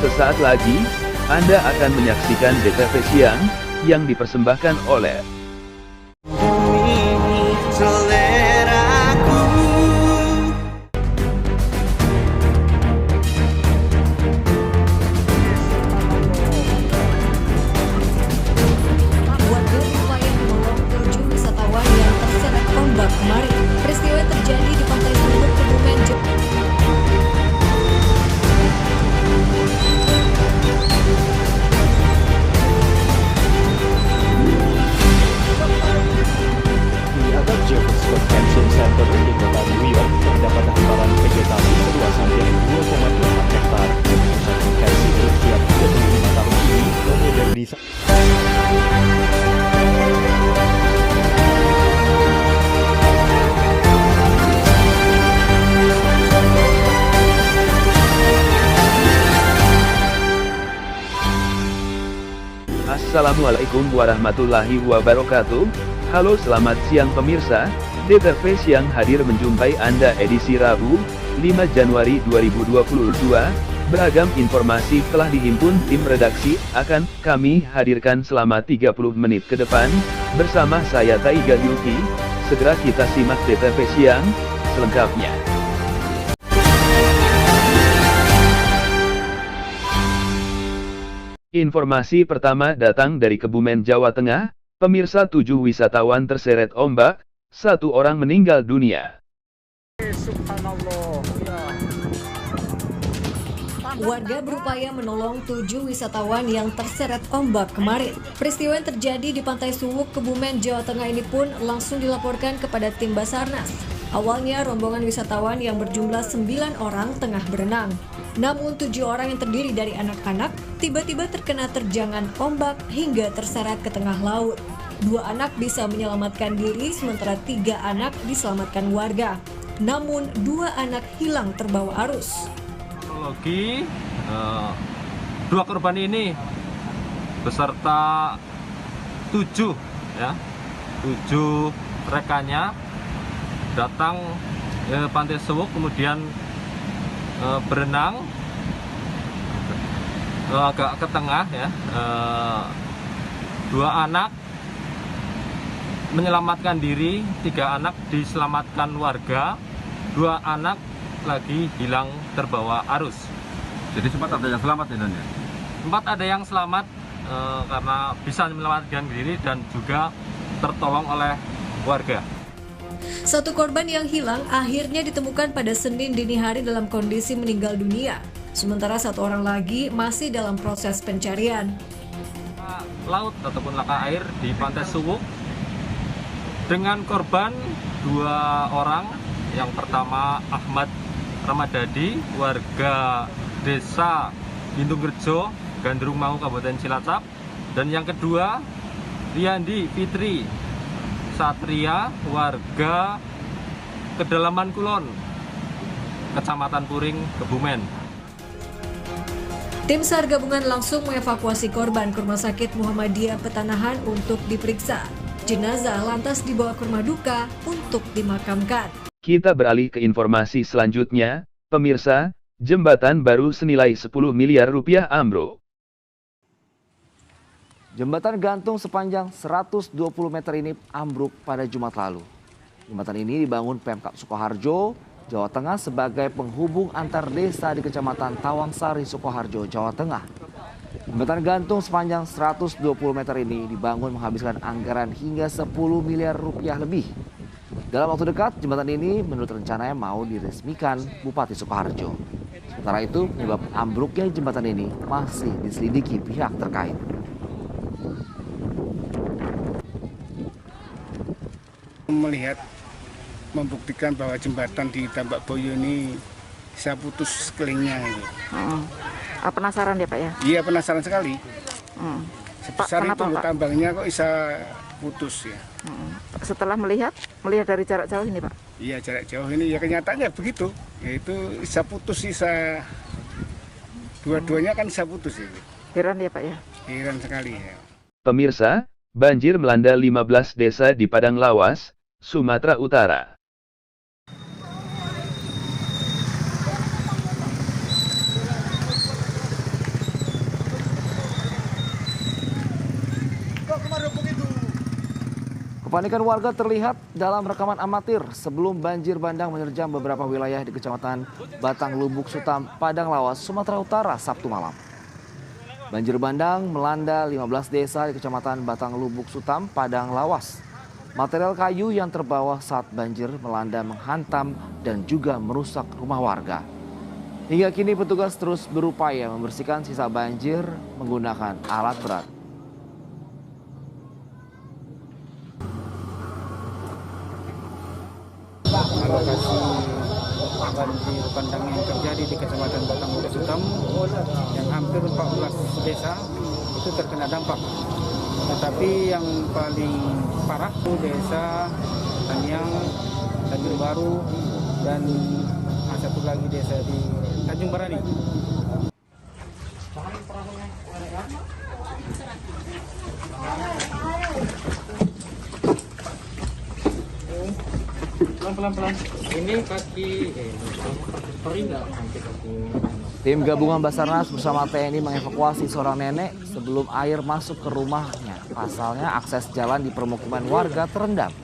Sesaat lagi, Anda akan menyaksikan DTV Siang, yang dipersembahkan oleh Seleraku. Warga berupaya menolong 7 wisatawan yang terseret ombak kemarin. Peristiwa terjadi di Pantai Suwuk, Kebumen, Di Other Jones Convention Center di kota New York terdapat hamparan vegetasi seluas hampir 2,8 hektar. Pusat konvensi berusia 35 tahun ini memodernisasi. Assalamualaikum warahmatullahi wabarakatuh. Halo, selamat siang pemirsa. DTV Siang hadir menjumpai Anda edisi Rabu, 5 Januari 2022. Beragam informasi telah dihimpun tim redaksi, akan kami hadirkan selama 30 menit ke depan, bersama saya Taiga Yuki. Segera kita simak DTV Siang selengkapnya. Informasi pertama datang dari Kebumen, Jawa Tengah. Pemirsa, 7 wisatawan terseret ombak, 1 orang meninggal dunia. warga berupaya menolong 7 wisatawan yang terseret ombak kemarin. Peristiwa yang terjadi di Pantai Suwuk, Kebumen, Jawa Tengah ini pun langsung dilaporkan kepada tim Basarnas. Awalnya rombongan wisatawan yang berjumlah 9 orang tengah berenang. Namun 7 orang yang terdiri dari anak-anak tiba-tiba terkena terjangan ombak hingga terseret ke tengah laut. 2 anak bisa menyelamatkan diri sementara 3 anak diselamatkan warga. Namun 2 anak hilang terbawa arus. Kronologi 2 korban ini beserta 7 rekannya datang ke Pantai Suwuk, kemudian berenang agak ke tengah ya. 2 anak menyelamatkan diri, 3 anak diselamatkan warga, 2 anak lagi hilang terbawa arus. Jadi sempat ada yang selamat ya, Dan ya? Sempat ada yang selamat karena bisa menyelamatkan diri dan juga tertolong oleh warga. 1 korban yang hilang akhirnya ditemukan pada Senin dini hari dalam kondisi meninggal dunia. Sementara 1 orang lagi masih dalam proses pencarian. Laut ataupun laka air di Pantai Suwuk dengan korban 2 orang. Yang pertama Ahmad Ramadadi, warga desa Gintung-Rejo, Gandrung Mau, Kabupaten Cilacap. Dan yang kedua Riyandi Fitri Satria, warga Kedalaman Kulon, Kecamatan Puring, Kebumen. Tim SAR gabungan langsung mengevakuasi korban ke Rumah Sakit Muhammadiyah Petanahan untuk diperiksa. Jenazah lantas dibawa ke rumah duka untuk dimakamkan. Kita beralih ke informasi selanjutnya. Pemirsa, jembatan baru senilai 10 miliar rupiah ambruk. Jembatan gantung sepanjang 120 meter ini ambruk pada Jumat lalu. Jembatan ini dibangun Pemkab Sukoharjo, Jawa Tengah sebagai penghubung antar desa di Kecamatan Tawangsari, Sukoharjo, Jawa Tengah. Jembatan gantung sepanjang 120 meter ini dibangun menghabiskan anggaran hingga 10 miliar rupiah lebih. Dalam waktu dekat, jembatan ini menurut rencananya mau diresmikan Bupati Sukoharjo. Sementara itu, penyebab ambruknya jembatan ini masih diselidiki pihak terkait. Melihat, membuktikan bahwa jembatan di Tambak Boyo ini bisa putus kelingnya. Penasaran ya Pak ya? Iya, penasaran sekali. Sebesar Pak, kenapa, itu Pak? tambangnya kok bisa putus ya. Setelah melihat dari jarak jauh ini Pak? Iya, jarak jauh ini ya kenyataannya begitu. Yaitu bisa putus, bisa dua-duanya kan bisa putus itu. Heran ya Pak ya? Heran sekali ya. Pemirsa, banjir melanda 15 desa di Padang Lawas, Sumatera Utara. Kepanikan warga terlihat dalam rekaman amatir sebelum banjir bandang menerjang beberapa wilayah di Kecamatan Batang Lubuk Sutam, Padang Lawas, Sumatera Utara, Sabtu malam. Banjir bandang melanda 15 desa di Kecamatan Batang Lubuk Sutam, Padang Lawas. Material kayu yang terbawa saat banjir melanda menghantam dan juga merusak rumah warga. Hingga kini petugas terus berupaya membersihkan sisa banjir menggunakan alat berat. Lokasi banjir bandang yang terjadi di Kecamatan Batang Lubuk Sutam yang hampir 14 desa itu terkena dampak. Tetapi yang paling parah itu desa Tanyang, Tanjung Baru, dan satu lagi desa di Tanjung Barani. Pelan-pelan. Ini kaki perih nggak sampai kaki. Tim gabungan Basarnas bersama TNI mengevakuasi seorang nenek sebelum air masuk ke rumahnya. Pasalnya akses jalan di permukiman warga terendam.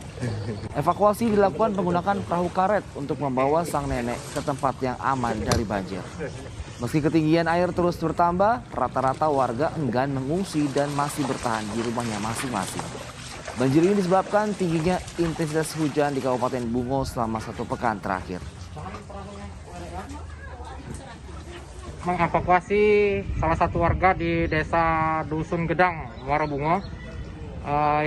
Evakuasi dilakukan menggunakan perahu karet untuk membawa sang nenek ke tempat yang aman dari banjir. Meski ketinggian air terus bertambah, rata-rata warga enggan mengungsi dan masih bertahan di rumahnya masing-masing. Banjir ini disebabkan tingginya intensitas hujan di Kabupaten Bungo selama 1 pekan terakhir. Mengevakuasi salah satu warga di desa Dusun Gedang, Muara Bungo,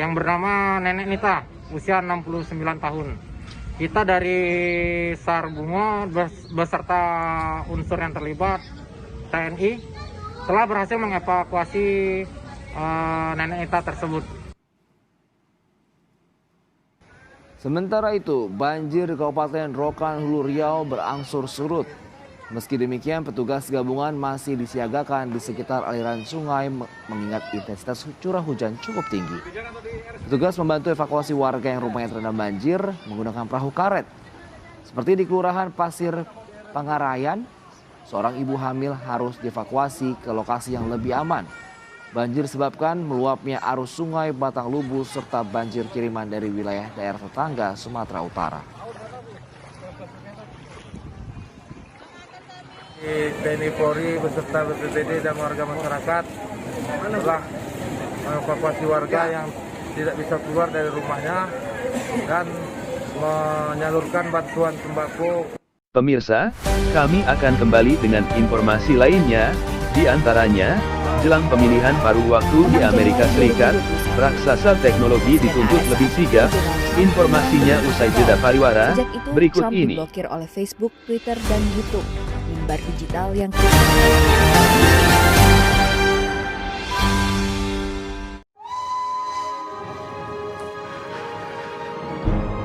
yang bernama Nenek Nita, usia 69 tahun. Kita dari SAR Bungo beserta unsur yang terlibat, TNI, telah berhasil mengevakuasi Nenek Nita tersebut. Sementara itu, banjir di Kabupaten Rokan Hulu Riau berangsur surut. Meski demikian, petugas gabungan masih disiagakan di sekitar aliran sungai mengingat intensitas curah hujan cukup tinggi. Petugas membantu evakuasi warga yang rumahnya terendam banjir menggunakan perahu karet. Seperti di Kelurahan Pasir Pangarayan, seorang ibu hamil harus dievakuasi ke lokasi yang lebih aman. Banjir disebabkan meluapnya arus sungai Batang Lubu serta banjir kiriman dari wilayah daerah tetangga Sumatera Utara. TNI Polri beserta BPBD dan warga masyarakat telah mengevakuasi warga yang tidak bisa keluar dari rumahnya dan menyalurkan bantuan sembako. Pemirsa, kami akan kembali dengan informasi lainnya, di antaranya, jelang pemilihan paruh waktu di Amerika Serikat, raksasa teknologi dituntut lebih sigap. Informasinya usai jeda pariwara, Sejak itu, berikut Trump ini. diblokir oleh Facebook, Twitter, dan YouTube. Mimbar digital yang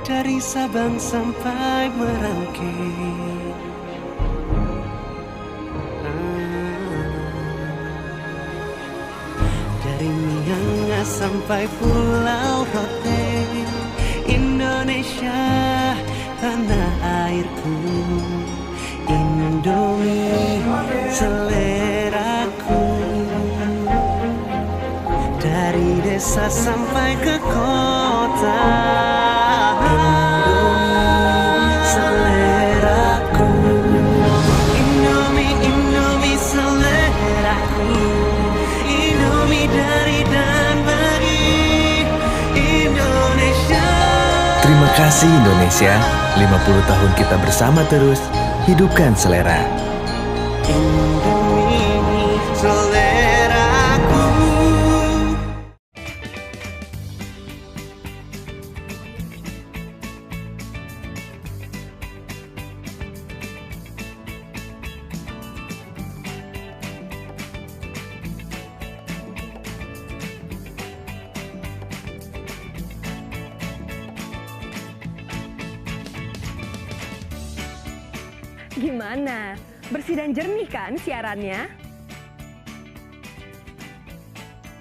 dari Sabang sampai Merauke, dari Miangas sampai Pulau Rote, Indonesia tanah airku, Indomie seleraku, dari desa sampai ke kota. Indomie seleraku, Indomie seleraku, Indomie dari dan bagi Indonesia. Terima kasih Indonesia, 50 tahun kita bersama terus, hidupkan selera. Indomie seleraku. Gimana? Bersih dan jernih kan siarannya?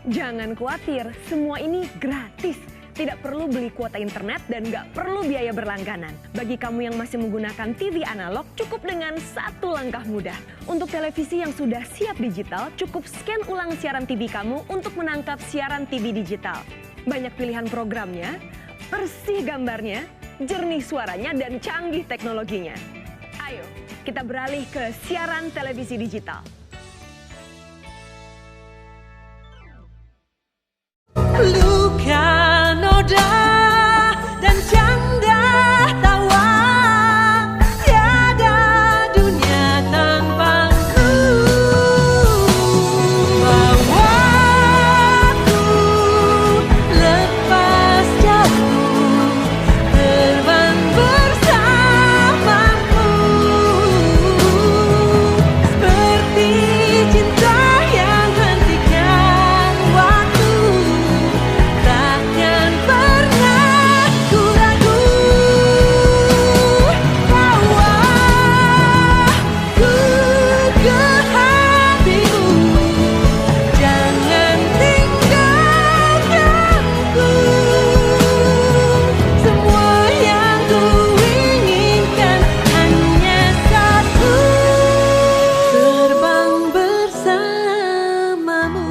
Jangan khawatir, semua ini gratis. Tidak perlu beli kuota internet dan nggak perlu biaya berlangganan. Bagi kamu yang masih menggunakan TV analog, cukup dengan satu langkah mudah. Untuk televisi yang sudah siap digital, cukup scan ulang siaran TV kamu untuk menangkap siaran TV digital. Banyak pilihan programnya, bersih gambarnya, jernih suaranya, dan canggih teknologinya. Ayo, kita beralih ke siaran televisi digital. Luka noda dan canda tawa, tiada dunia tanpaku. Bawaku lepas jauh, terbang bersamamu, seperti cinta yang hentikan waktu. Takkan pernah ku ragu bawa ku ke hatimu. Jangan tinggalkan ku. Semua yang ku inginkan hanya satu, terbang bersamamu.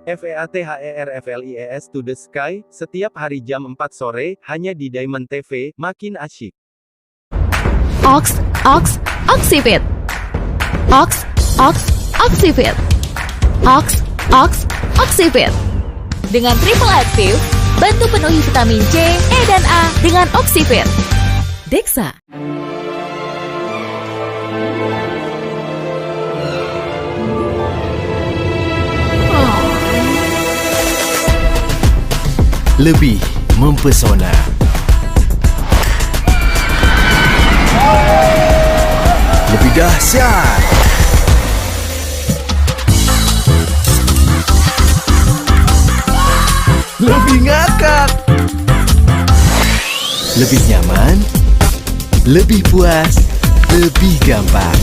FEATHERFLIES to the Sky, setiap hari jam 4 sore, hanya di Diamond TV, makin asyik. Oxyfit. Oxyfit. Oxyfit. Dengan triple aktif, bantu penuhi vitamin C, E, dan A dengan Oxyfit. Dexa. Lebih mempesona. Lebih dahsyat. Lebih ngakak. Lebih nyaman. Lebih puas. Lebih gampang.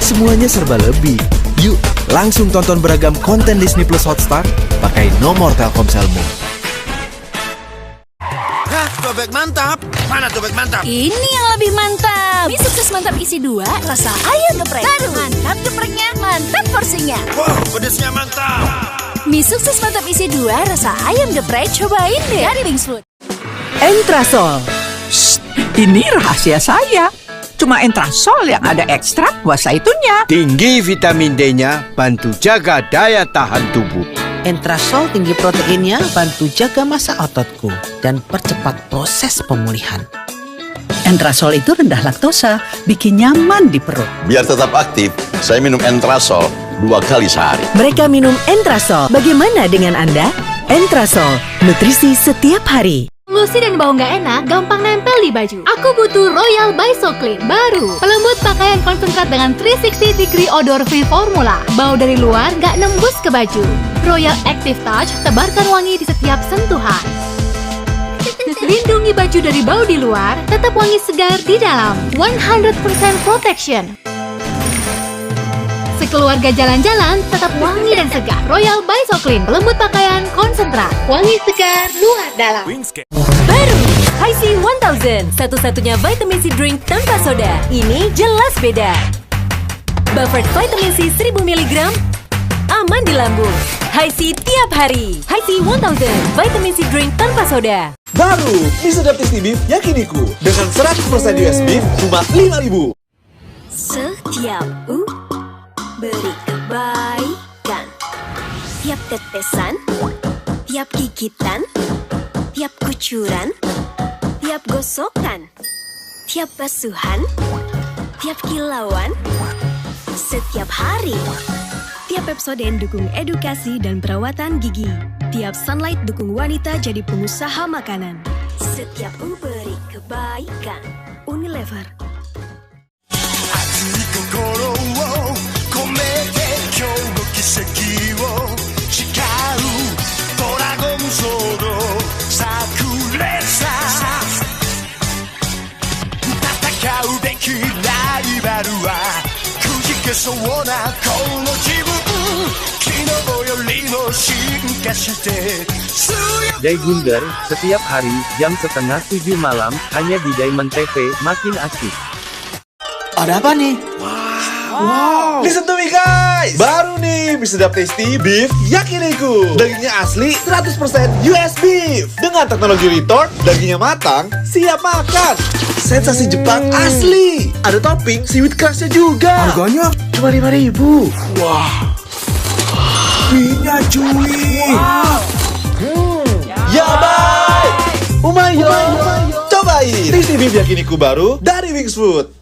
Semuanya serba lebih. Yuk, langsung tonton beragam konten Disney Plus Hotstar pakai nomor Telkomselmu. Hah, cobek mantap. Mana cobek mantap? Ini yang lebih mantap. Mie sukses mantap isi 2, rasa ayam geprek. Baru, mantap gepreknya, mantap porsinya. Wow, pedesnya mantap. Mie sukses mantap isi 2, rasa ayam geprek. Cobain deh dari Wings Food. Entrasol. Ini rahasia saya. Cuma Entrasol yang ada ekstrak buah zaitunnya. Tinggi vitamin D-nya, bantu jaga daya tahan tubuh. Entrasol tinggi proteinnya, bantu jaga massa ototku dan percepat proses pemulihan. Entrasol itu rendah laktosa, bikin nyaman di perut. Biar tetap aktif, saya minum Entrasol 2 kali sehari. Mereka minum Entrasol. Bagaimana dengan Anda? Entrasol, nutrisi setiap hari. Lusi dan bau nggak enak gampang nempel di baju. Aku butuh Royal by So Clean baru. Pelembut pakaian konsentrat dengan 360 degree odor free formula. Bau dari luar nggak nembus ke baju. Royal Active Touch tebarkan wangi di setiap sentuhan. Lindungi baju dari bau di luar, tetap wangi segar di dalam. 100% protection. Sekeluarga jalan-jalan, tetap wangi dan segar. Royal by So Clean, pelembut pakaian konsentrat, wangi segar luar dalam. Baru, Hi-C 1000, satu-satunya vitamin C drink tanpa soda. Ini jelas beda. Buffered vitamin C 1000 mg, aman di lambung. Hi-C tiap hari. Hi-C 1000, vitamin C drink tanpa soda. Baru, Miso Tasty Beef Yakiniku dengan 100% US beef cuma 5.000. Setiap beri kebaikan. Tiap tetesan, tiap gigitan, tiap kucuran, tiap gosokan, tiap basuhan, tiap kilauan, setiap hari. Tiap Pepsodent dukung edukasi dan perawatan gigi. Tiap Sunlight dukung wanita jadi pengusaha makanan. Setiap beri kebaikan. Unilever.そうなこの自分昨日よりの進化 Daigunder, setiap hari, jam 6:30 malam, hanya di Diamond TV, makin asik. Ada apa nih? Wow. Listen to me guys. Baru nih mie sedap tasty beef yakiniku. Dagingnya asli 100% US beef. Dengan teknologi retort, dagingnya matang, siap makan. Sensasi Jepang asli. Ada topping seaweed crust-nya juga. Harganya cuma 5.000. Wah. Mie-nya cuy. Wow. Ya baik. Umayo. Cobain tasty beef yakiniku baru dari Wings Food.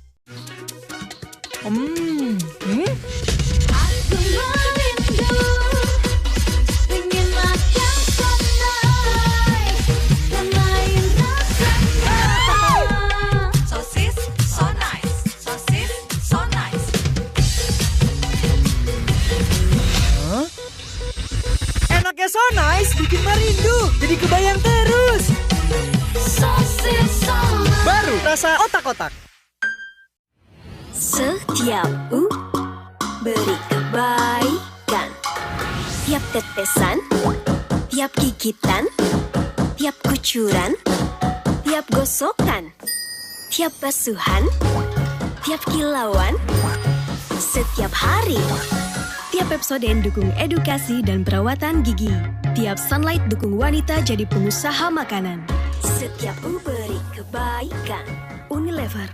Enaknya so nice, bikin merindu, jadi kebayang terus. Baru rasa otak-otak. Setiap beri kebaikan. Tiap tetesan, tiap gigitan, tiap kucuran, tiap gosokan, tiap basuhan, tiap kilauan, setiap hari. Tiap episode dukung edukasi dan perawatan gigi. Tiap Sunlight dukung wanita jadi pengusaha makanan. Setiap beri kebaikan. Unilever.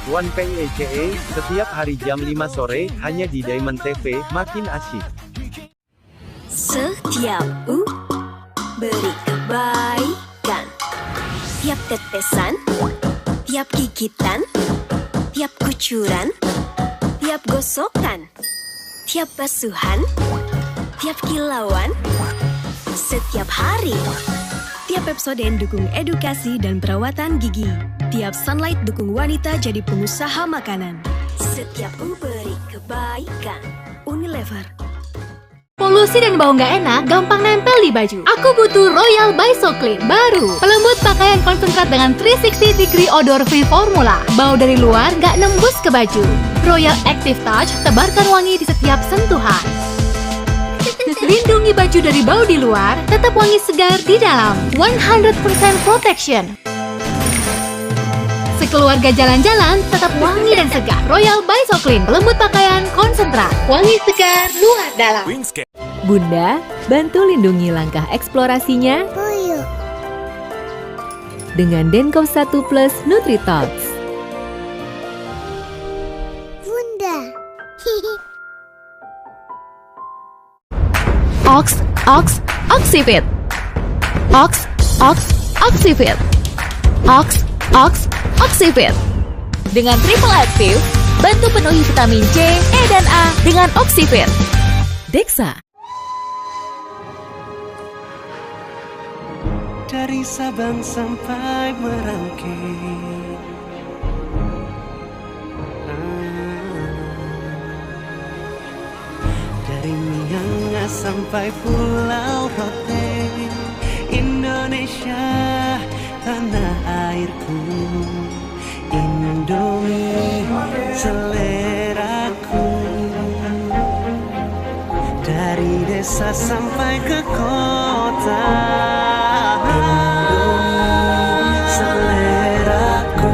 One Pay ECE, setiap hari jam 5 sore, hanya di Diamond TV, makin asik. Setiap beri kebaikan. Tiap tetesan, tiap gigitan, tiap kucuran, tiap gosokan, tiap basuhan, tiap kilauan, setiap hari. Tiap episode dukung edukasi dan perawatan gigi. Tiap Sunlight dukung wanita jadi pengusaha makanan. Setiap beri kebaikan. Unilever. Polusi dan bau nggak enak gampang nempel di baju. Aku butuh Royal by So Clean baru. Pelembut pakaian konsentrat dengan 360 degree odor free formula. Bau dari luar nggak nembus ke baju. Royal Active Touch tebarkan wangi di setiap sentuhan. Lindungi baju dari bau di luar, tetap wangi segar di dalam. 100% protection. Sekeluarga jalan-jalan, tetap wangi dan segar. Royal by So Clean, pelembut pakaian konsentrat. Wangi segar luar dalam. Bunda, bantu lindungi langkah eksplorasinya dengan Denko 1 Plus Nutritox. Bunda. Oxyfit. Oxyfit. Oxyfit. Dengan triple aktif, bantu penuhi vitamin C, E, dan A dengan Oxyfit. Dexa. Dari Sabang sampai Merauke, dari Miangas sampai Pulau Rote, Indonesia tanah airku, Indomie seleraku. Dari desa sampai ke kota, Indomie seleraku.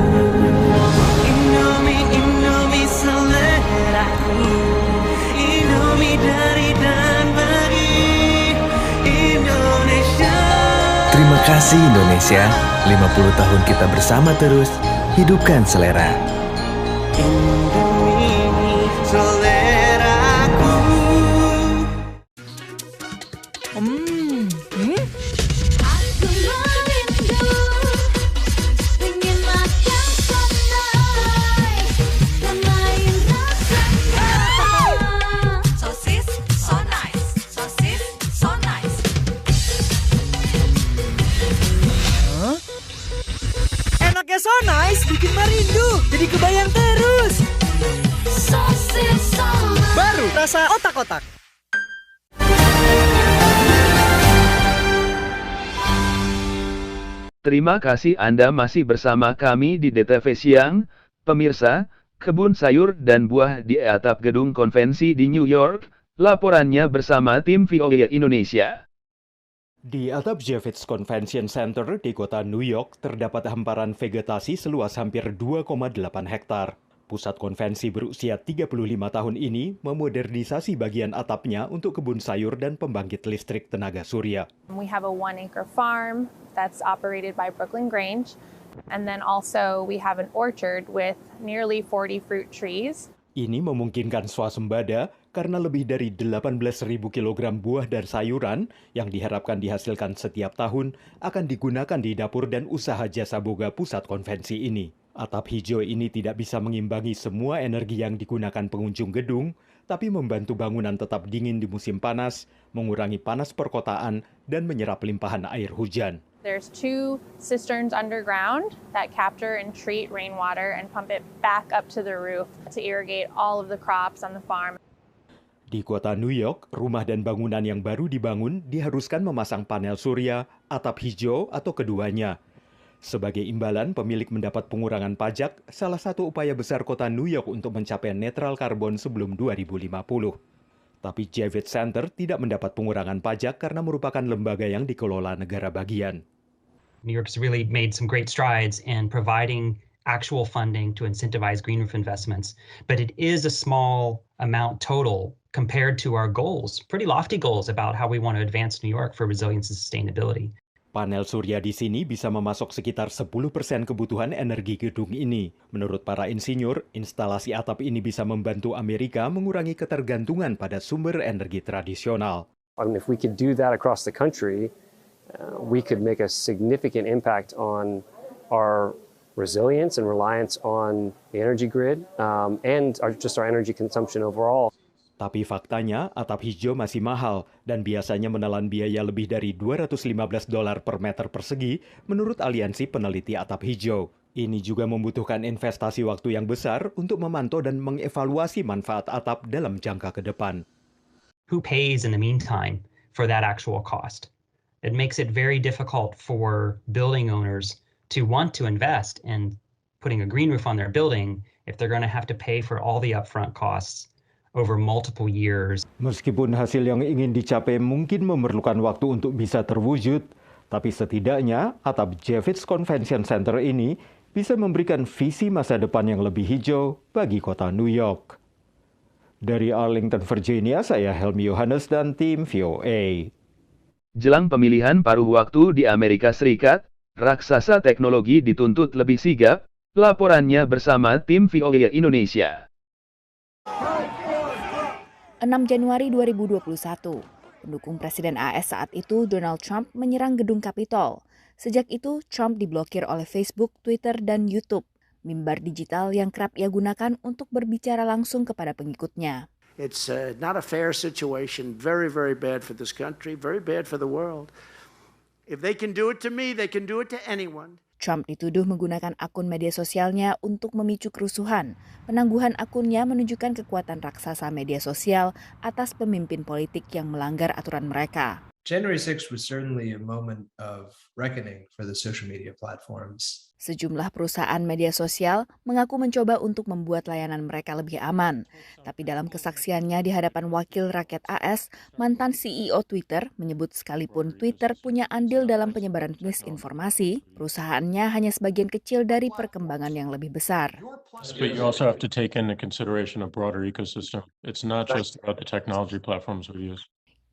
Indomie seleraku. Indomie dari dan bagi Indonesia. Terima kasih Indonesia, 50 tahun kita bersama terus, hidupkan selera. Indomie seleraku. Enaknya so nice, bikin merindu, jadi kebayang terus. Sosis so nice. Baru baru, rasa otak-otak. Terima kasih Anda masih bersama kami di DTV Siang. Pemirsa, kebun sayur dan buah di atap gedung konvensi di New York, laporannya bersama tim VOA Indonesia. Di atap Javits Convention Center di kota New York terdapat hamparan vegetasi seluas hampir 2,8 hektar. Pusat konvensi berusia 35 tahun ini memodernisasi bagian atapnya untuk kebun sayur dan pembangkit listrik tenaga surya. We have a 1-acre farm that's operated by Brooklyn Grange, and then also we have an orchard with nearly 40 fruit trees. Ini memungkinkan swasembada karena lebih dari 18.000 kg buah dan sayuran yang diharapkan dihasilkan setiap tahun akan digunakan di dapur dan usaha jasa boga pusat konvensi ini. Atap hijau ini tidak bisa mengimbangi semua energi yang digunakan pengunjung gedung, tapi membantu bangunan tetap dingin di musim panas, mengurangi panas perkotaan, dan menyerap limpahan air hujan. There's 2 cisterns underground that capture and treat rainwater and pump it back up to the roof to irrigate all of the crops on the farm. Di kota New York, rumah dan bangunan yang baru dibangun diharuskan memasang panel surya, atap hijau, atau keduanya. Sebagai imbalan, pemilik mendapat pengurangan pajak, salah satu upaya besar kota New York untuk mencapai netral karbon sebelum 2050. Tapi Javits Center tidak mendapat pengurangan pajak karena merupakan lembaga yang dikelola negara bagian. New York's really made some great strides in providing actual funding to incentivize green roof investments, but it is a small amount total compared to our goals, pretty lofty goals about how we want to advance New York for resilience and sustainability. Panel surya di sini bisa memasok sekitar 10% kebutuhan energi gedung ini. Menurut para insinyur, instalasi atap ini bisa membantu Amerika mengurangi ketergantungan pada sumber energi tradisional. If we could do that across the country, we could make a significant impact on our resilience and reliance on the energy grid and our energy consumption overall. Tapi faktanya, atap hijau masih mahal dan biasanya menelan biaya lebih dari $215 per meter persegi menurut Aliansi Peneliti Atap Hijau. Ini juga membutuhkan investasi waktu yang besar untuk memantau dan mengevaluasi manfaat atap dalam jangka ke depan. Who pays in the meantime for that actual cost? It makes it very difficult for building owners to want to invest in putting a green roof on their building if they're going to have to pay for all the upfront costs over multiple years. Meskipun hasil yang ingin dicapai mungkin memerlukan waktu untuk bisa terwujud, tapi setidaknya atap Javits Convention Center ini bisa memberikan visi masa depan yang lebih hijau bagi kota New York. Dari Arlington, Virginia, saya Helmi Yohanes dan tim VOA. Jelang pemilihan paruh waktu di Amerika Serikat, raksasa teknologi dituntut lebih sigap, laporannya bersama tim VOA Indonesia. 6 Januari 2021, pendukung Presiden AS saat itu Donald Trump menyerang gedung Capitol. Sejak itu, Trump diblokir oleh Facebook, Twitter, dan YouTube, mimbar digital yang kerap ia gunakan untuk berbicara langsung kepada pengikutnya. It's not a fair situation, very, very bad for this country, very bad for the world. If they can do it to me, they can do it to anyone. Trump dituduh menggunakan akun media sosialnya untuk memicu kerusuhan. Penangguhan akunnya menunjukkan kekuatan raksasa media sosial atas pemimpin politik yang melanggar aturan mereka. January 6th was certainly a moment of reckoning for the social media platforms. Sejumlah perusahaan media sosial mengaku mencoba untuk membuat layanan mereka lebih aman. Tapi dalam kesaksiannya di hadapan Wakil Rakyat AS, mantan CEO Twitter menyebut sekalipun Twitter punya andil dalam penyebaran misinformasi, perusahaannya hanya sebagian kecil dari perkembangan yang lebih besar. But you also have to take into consideration a broader ecosystem. It's not just about the technology platforms we use.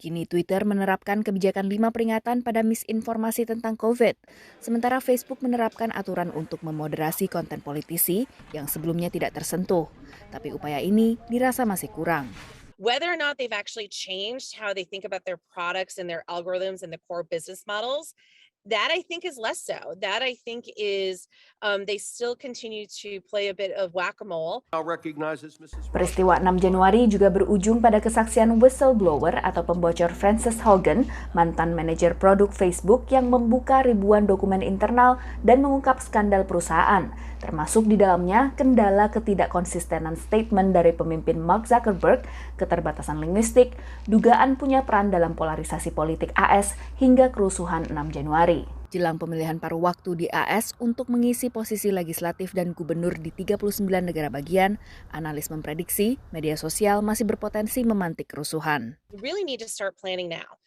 Kini Twitter menerapkan kebijakan 5 peringatan pada misinformasi tentang COVID, sementara Facebook menerapkan aturan untuk memoderasi konten politisi yang sebelumnya tidak tersentuh. Tapi upaya ini dirasa masih kurang. Whether or not they've actually changed how they think about their products and their algorithms and the core business models That I think is less so. That I think is they still continue to play a bit of whack-a-mole. Peristiwa 6 Januari juga berujung pada kesaksian whistleblower atau pembocor Frances Haugen, mantan manajer produk Facebook yang membuka ribuan dokumen internal dan mengungkap skandal perusahaan, termasuk di dalamnya kendala ketidakkonsistenan statement dari pemimpin Mark Zuckerberg, keterbatasan linguistik, dugaan punya peran dalam polarisasi politik AS, hingga kerusuhan 6 Januari. Jelang pemilihan paruh waktu di AS untuk mengisi posisi legislatif dan gubernur di 39 negara bagian, analis memprediksi media sosial masih berpotensi memantik kerusuhan. We really need to start planning now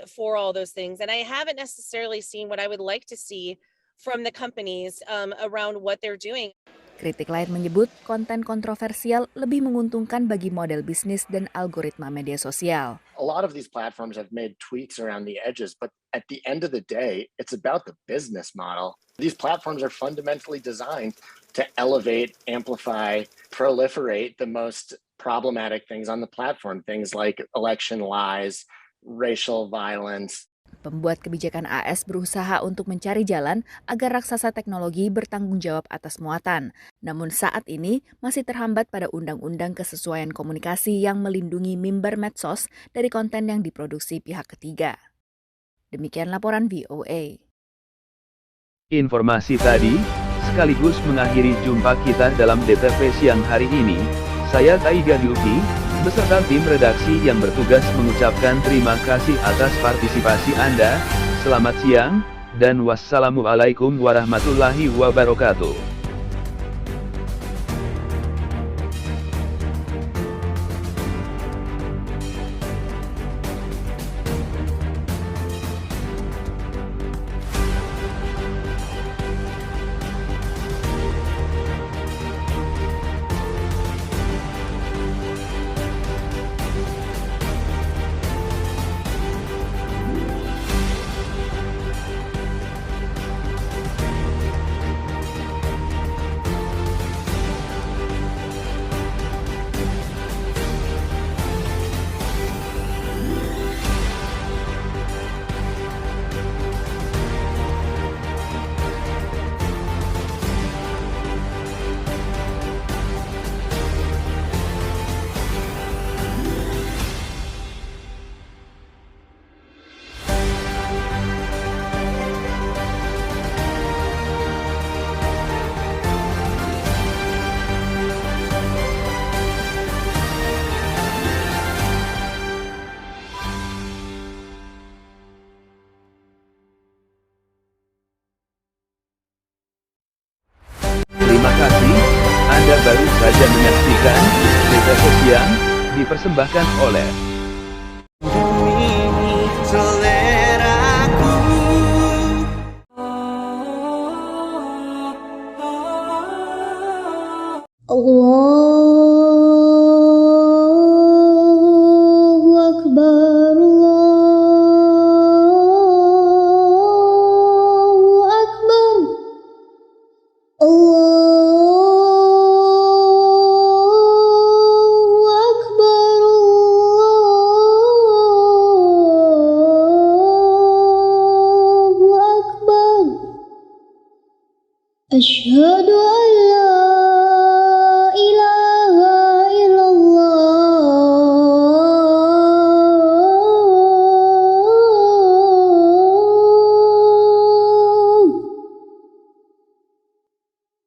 for all those things. And I haven't necessarily seen what I would like to see from the companies around what they're doing. Kritik lain menyebut konten kontroversial lebih menguntungkan bagi model bisnis dan algoritma media sosial. A lot of these platforms have made tweaks around the edges, but at the end of the day, it's about the business model. These platforms are fundamentally designed to elevate, amplify, proliferate the most problematic things on the platform, things like election lies, racial violence. Pembuat kebijakan AS berusaha untuk mencari jalan agar raksasa teknologi bertanggung jawab atas muatan. Namun saat ini masih terhambat pada undang-undang kesesuaian komunikasi yang melindungi mimbar medsos dari konten yang diproduksi pihak ketiga. Demikian laporan VOA. Informasi tadi sekaligus mengakhiri jumpa kita dalam DTV siang hari ini. Saya Taiga Duki, beserta tim redaksi yang bertugas mengucapkan terima kasih atas partisipasi Anda. Selamat siang, dan wassalamualaikum warahmatullahi wabarakatuh. Terima kasih, Anda baru saja menyaksikan DTV Siang, dipersembahkan oleh Allahu Akbar, Allahu Akbar, Allahu Akbar, Allahu Akbar. Asyhadu an la ilaha illallah.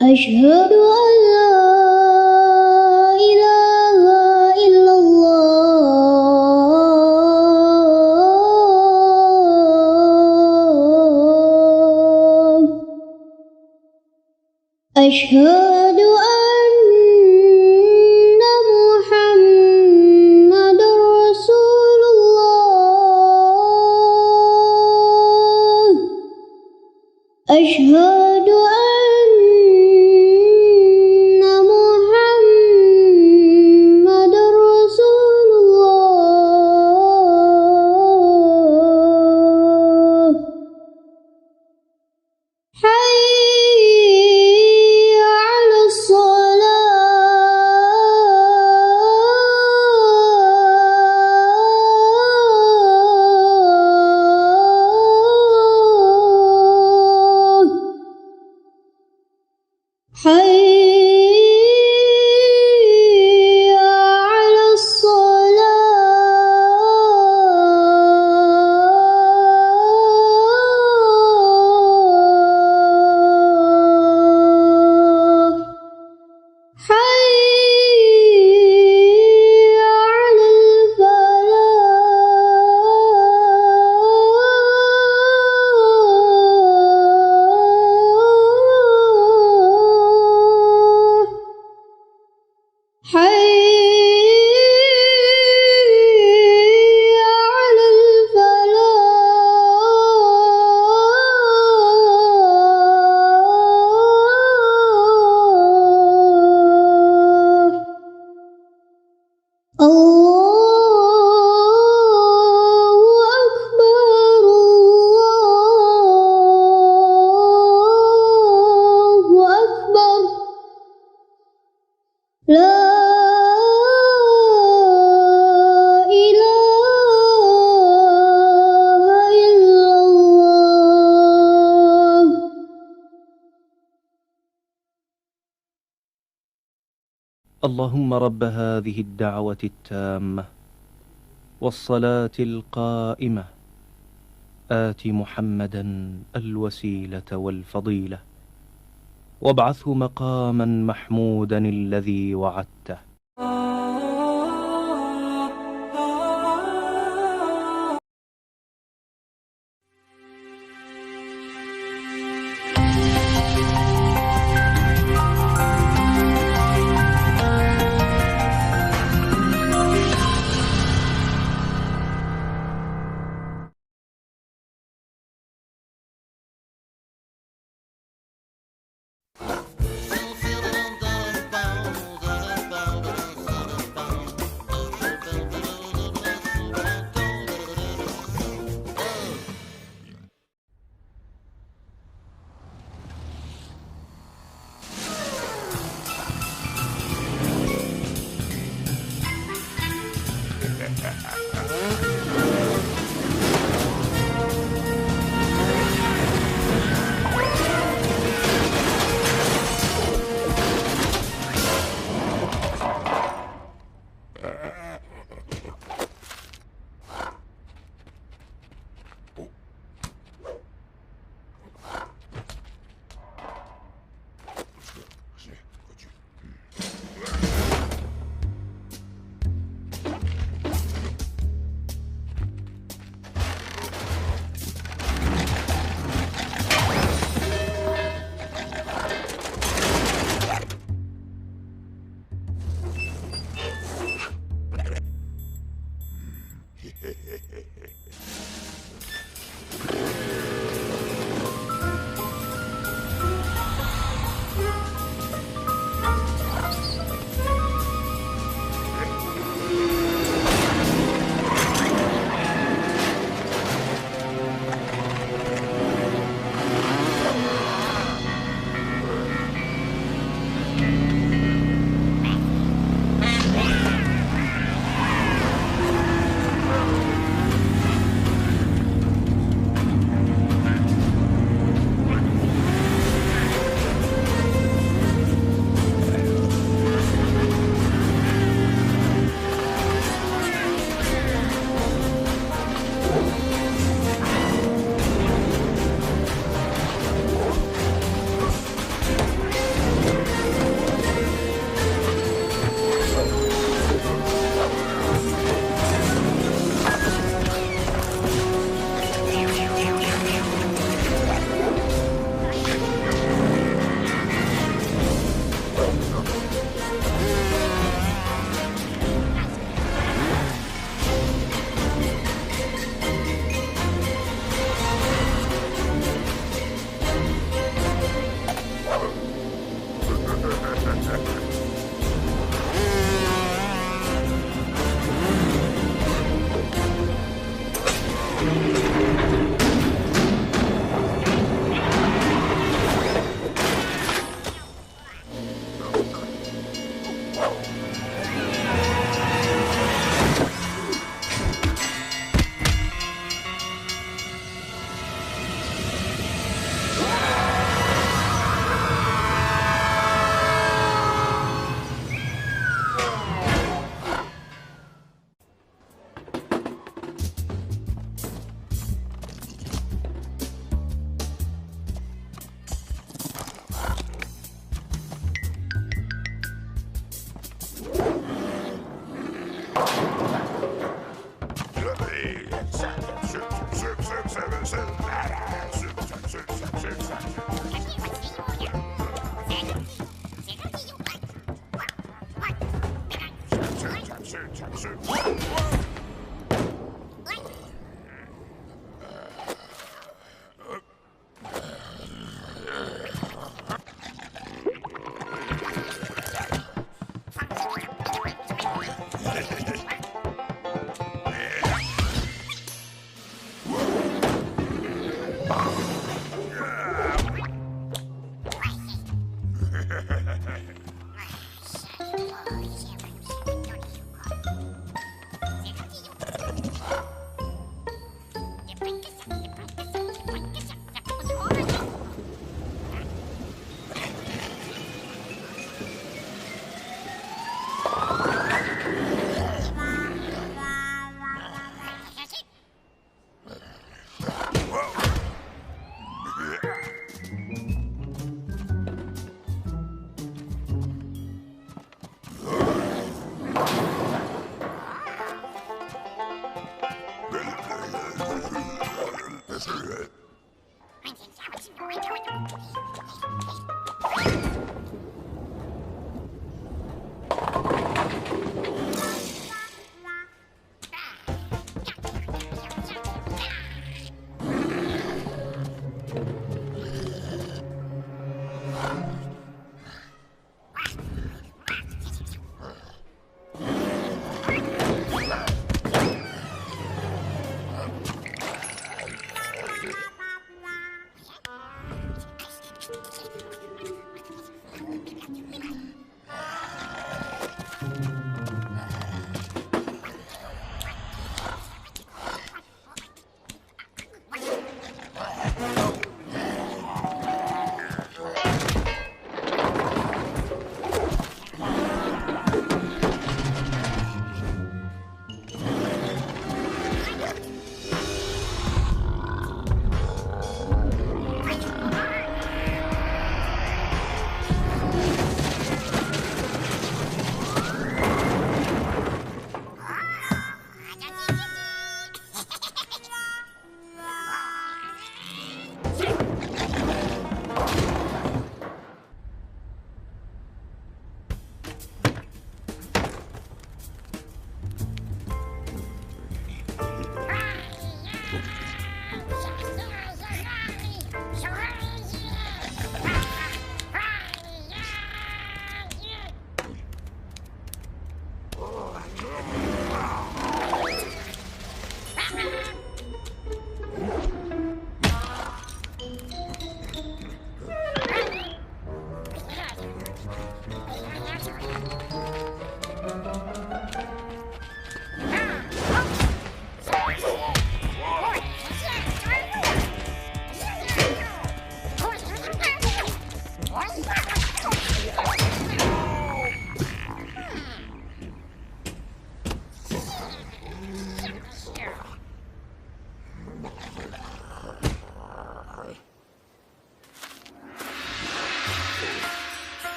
Asyhadu an la ilaha illallah. Asyhadu anna Muhammadar Rasulullah. Asyhadu anna Muhammadar Rasulullah. Hayya 'alas shalah. حي على الصلاة حي على الفلاح حي على الفلاح الله أكبر الله أكبر لا إله إلا الله اللهم رب هذه الدعوة التامة والصلاة القائمة آت محمدا الوسيلة والفضيلة وابعثه مقاما محمودا الذي وعدته.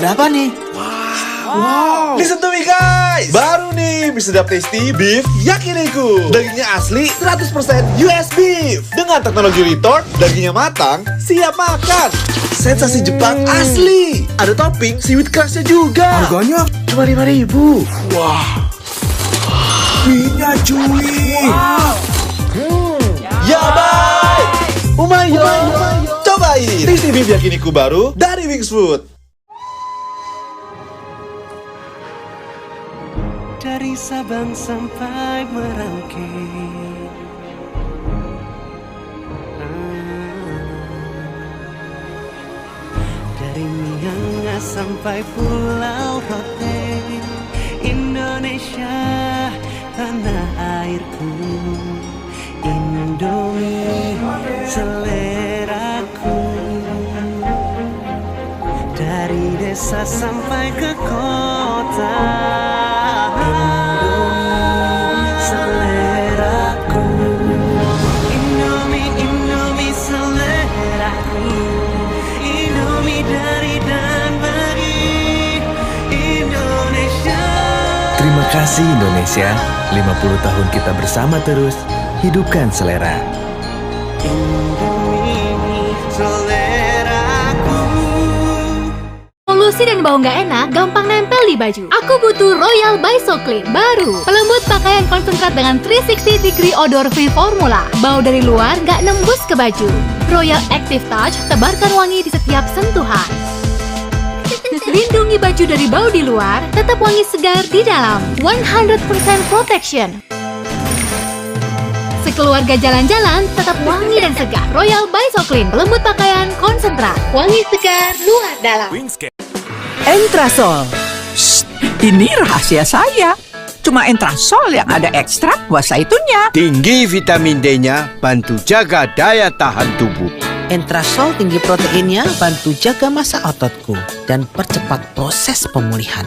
ada apa nih? Wow. Listen to me guys. Baru nih mie sedap tasty beef yakiniku. Dagingnya asli 100% US beef. Dengan teknologi retort, dagingnya matang, siap makan. Sensasi Jepang asli. Ada topping seaweed crust-nya juga. Harganya cuma 5.000. Wah. Mie-nya cuy. Wow. Ya baik. Umayo. Cobain tasty beef yakiniku baru dari Wings Food. Dari Sabang sampai Merauke, dari Miangas sampai Pulau Rote, Indonesia tanah airku, Indomie seleraku. Dari desa sampai ke kota, seleraku. Indomie seleraku. Indomie dari dan bagi Indonesia. Terima kasih Indonesia, 50 tahun kita bersama terus. Hidupkan selera. Indomie seleraku. Polusi dan bau nggak enak gampang nempel di baju. Aku butuh Royal by So Clean baru. Pelembut pakaian konsentrat dengan 360 degree odor free formula. Bau dari luar nggak nembus ke baju. Royal Active Touch tebarkan wangi di setiap sentuhan. Lindungi baju dari bau di luar, tetap wangi segar di dalam. 100% protection. Sekeluarga jalan-jalan tetap wangi dan segar. Royal by So Clean, pelembut pakaian konsentrat, wangi segar luar dalam. Entrasol. Shh, ini rahasia saya. Cuma Entrasol yang ada ekstrak buah zaitunya. Tinggi vitamin D-nya, bantu jaga daya tahan tubuh. Entrasol tinggi proteinnya, bantu jaga massa ototku dan percepat proses pemulihan.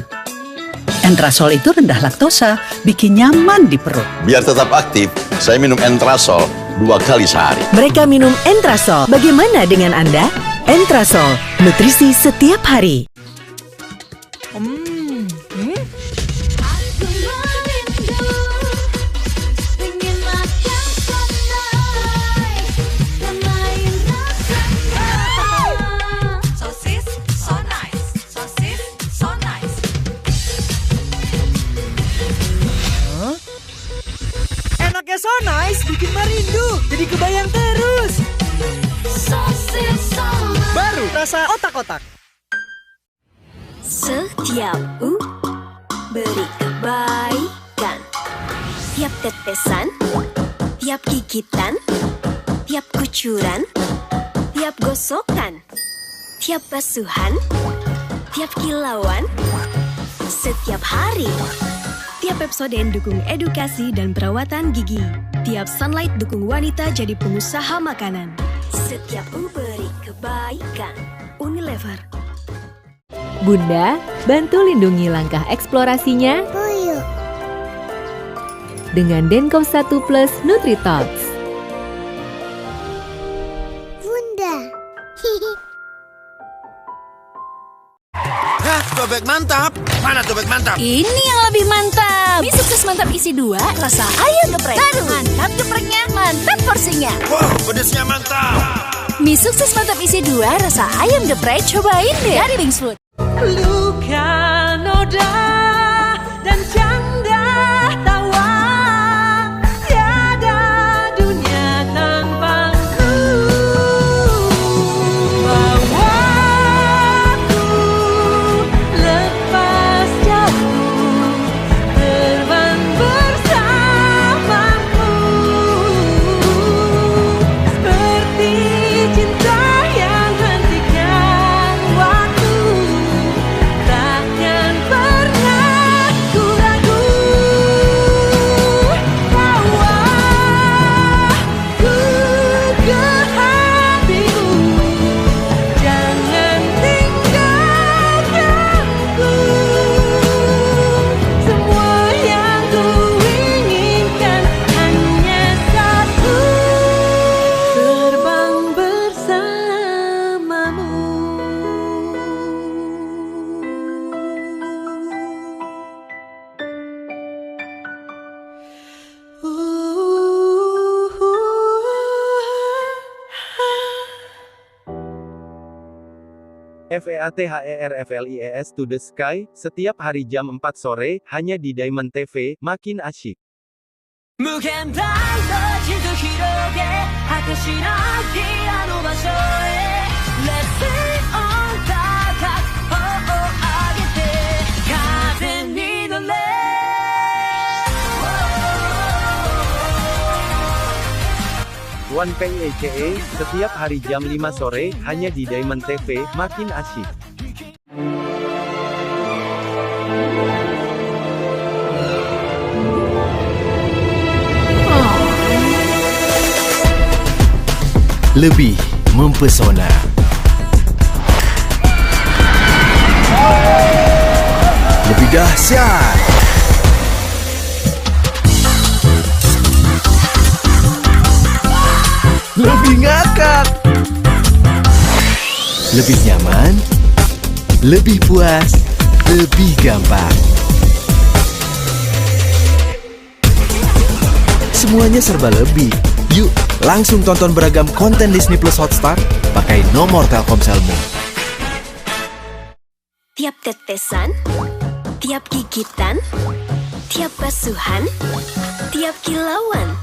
Entrasol itu rendah laktosa, bikin nyaman di perut. Biar tetap aktif, saya minum Entrasol 2 kali sehari. Mereka minum Entrasol. Bagaimana dengan Anda? Entrasol, nutrisi setiap hari. Enaknya so nice, bikin merindu, jadi kebayang terus. Baru rasa otak-otak. Setiap beri kebaikan. Tiap tetesan, tiap gigitan, tiap kucuran, tiap gosokan, tiap basuhan, tiap kilauan, setiap hari. Tiap Pepsodent dukung edukasi dan perawatan gigi. Tiap Sunlight dukung wanita jadi pengusaha makanan. Setiap beri kebaikan. Unilever. Bunda, bantu lindungi langkah eksplorasinya dengan Denko 1 Plus Nutritox. Bunda. Hah, cobek mantap. Mana cobek mantap? Ini yang lebih mantap. Mie sukses mantap isi 2, rasa ayam geprek. Baru mantap gepreknya, mantap porsinya. Wow, pedesnya mantap. Mie sukses mantap isi 2, rasa ayam geprek. Cobain deh dari Wings Food. Luka noda dan canda tawa, tiada dunia tanpaku. Bawaku lepas jauh, terbang bersamaku, seperti cinta yang hentikan waktu. FEATHERFLIES to the Sky, setiap hari jam 4 sore, hanya di Diamond TV, makin asyik. 무限大の地図広げ果てしないあの場所へ Let's sing on高く頬を上げて風に乗れ One PACE, setiap hari jam 5 sore, hanya di Diamond TV, makin asyik. Lebih mempesona. Lebih dahsyat. Lebih ngakak. Lebih nyaman. Lebih puas. Lebih gampang. Semuanya serba lebih. Yuk, langsung tonton beragam konten Disney Plus Hotstar pakai nomor Telkomselmu. Tiap tetesan, tiap gigitan, tiap basuhan, tiap kilauan.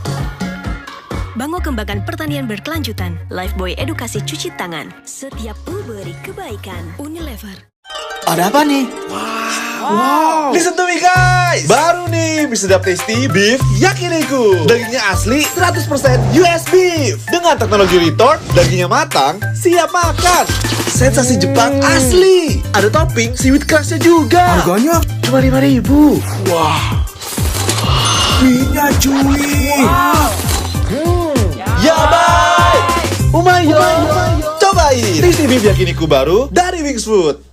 Banggo kembangkan pertanian berkelanjutan. Lifebuoy edukasi cuci tangan. Setiap beri kebaikan. Unilever. Ada apa nih? Wow. Listen to me guys. Baru nih bisa sedap tasty beef yakiniku. Dagingnya asli 100% US beef. Dengan teknologi retort, dagingnya matang, siap makan. Sensasi Jepang asli. Ada topping seaweed crust-nya juga. Harganya cuma 5.000. Wah. Minyak cuy. Wow. Ya baik. Umayo. Cobain tasty beef yakiniku baru dari Wings Food.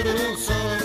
little sun.